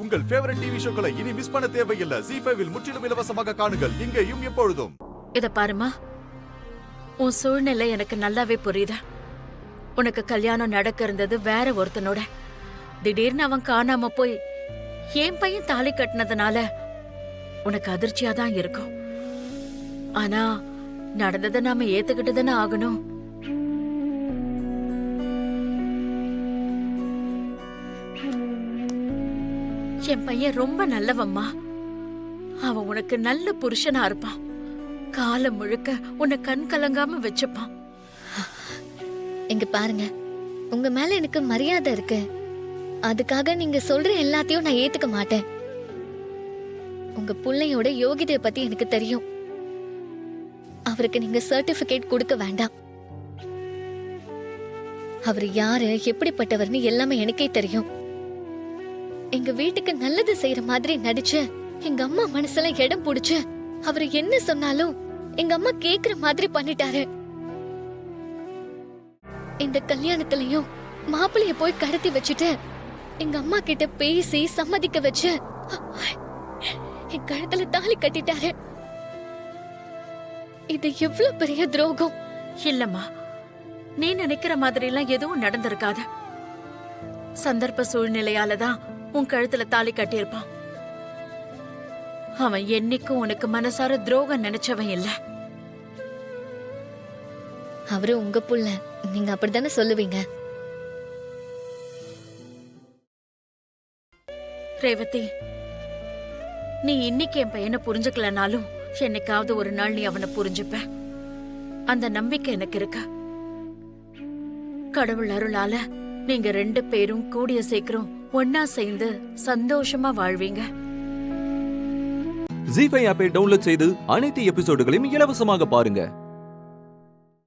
உங்கள் favourite TV ஷோக்களை இனி miss பண்ண தேவையில்லை. ZEE5 இல் முற்றிலும் இலவசமாக காணுங்கள். இங்கேயும் எப்பொழுதும். இத பாருமா, உன் சூழ்நிலை எனக்கு நல்லாவே புரியுது. உனக்கு கல்யாணம் நடக்க இருந்தது வேற ஒருத்தனோட. திடீர்னு அவன் காணாம போய் என் பையன் தாலி கட்டினதுனால உனக்கு அதிர்ச்சியா தான் இருக்கும். ஆனா நடந்ததை நாம ஏத்துக்கிட்டு தானே ஆகணும். என் பையன் ரொம்ப நல்லவம்மா. அவன் உனக்கு நல்ல புருஷனா இருப்பான். காலம் முழுக்க உன்னை கண் கலங்காம வச்சுப்பான். இங்க பாருங்க, உங்க மேல எனக்கு மரியாதை இருக்கு. அதுக்காக நீங்க சொல்ற எல்லாத்தையும் நான் ஏத்துக்க மாட்டேன். உங்க புள்ளையோட யோகிதைய பத்தி எனக்கு தெரியும். அவருக்கு நீங்க சர்டிபிகேட் கொடுக்க வேண்டாம். அவர் யாரு, எப்படிப்பட்டவர்னு எல்லாமே எனக்கே தெரியும். எங்க வீட்டுக்கு நல்லது செய்யற மாதிரி நடிச்சு எங்க அம்மா மனசுல இடம் புடிச்சு அவரு என்ன சொன்னாலும் எங்க அம்மா கேக்குற மாதிரி பண்ணிட்டாரு. இந்த கல்யாணத்திலயும் மாப்பிளைய போய் கடத்தி வச்சுட்டு எங்க அம்மா கிட்ட பேசி சம்மதிக்க வச்சு என் கழுத்துல தாலி கட்டிட்டாரு. இது எவ்வளவு பெரிய துரோகம். இல்லம்மா, நீ நினைக்கிற மாதிரி எல்லாம் எதுவும் நடந்திருக்காது. சந்தர்ப்ப சூழ்நிலையாலதான் உன் கழுத்துல தாலி கட்டியிருப்பான். அவன் என்னைக்கும் உனக்கு மனசார துரோகம் நினைச்சவன் இல்ல. அவரு உங்க புள்ள, நீங்க அப்படித்தானே சொல்லுவீங்க. ரேவதி, நீ இன்னைக்கு என் பையனை புரிஞ்சுக்கலனாலும் என்னைக்காவது ஒரு நாள் நீ அவனை புரிஞ்சுப்ப. அந்த நம்பிக்கை எனக்கு இருக்கு. கடவுள் அருளால நீங்க 2 பேரும் கூடிய சீக்கிரம் ஒன்னா சேர்ந்து சந்தோஷமா வாழ்வீங்க. ZEE5 ஆப்பை டவுன்லோட் செய்து அனைத்து எபிசோடுகளையும் இலவசமாக பாருங்க.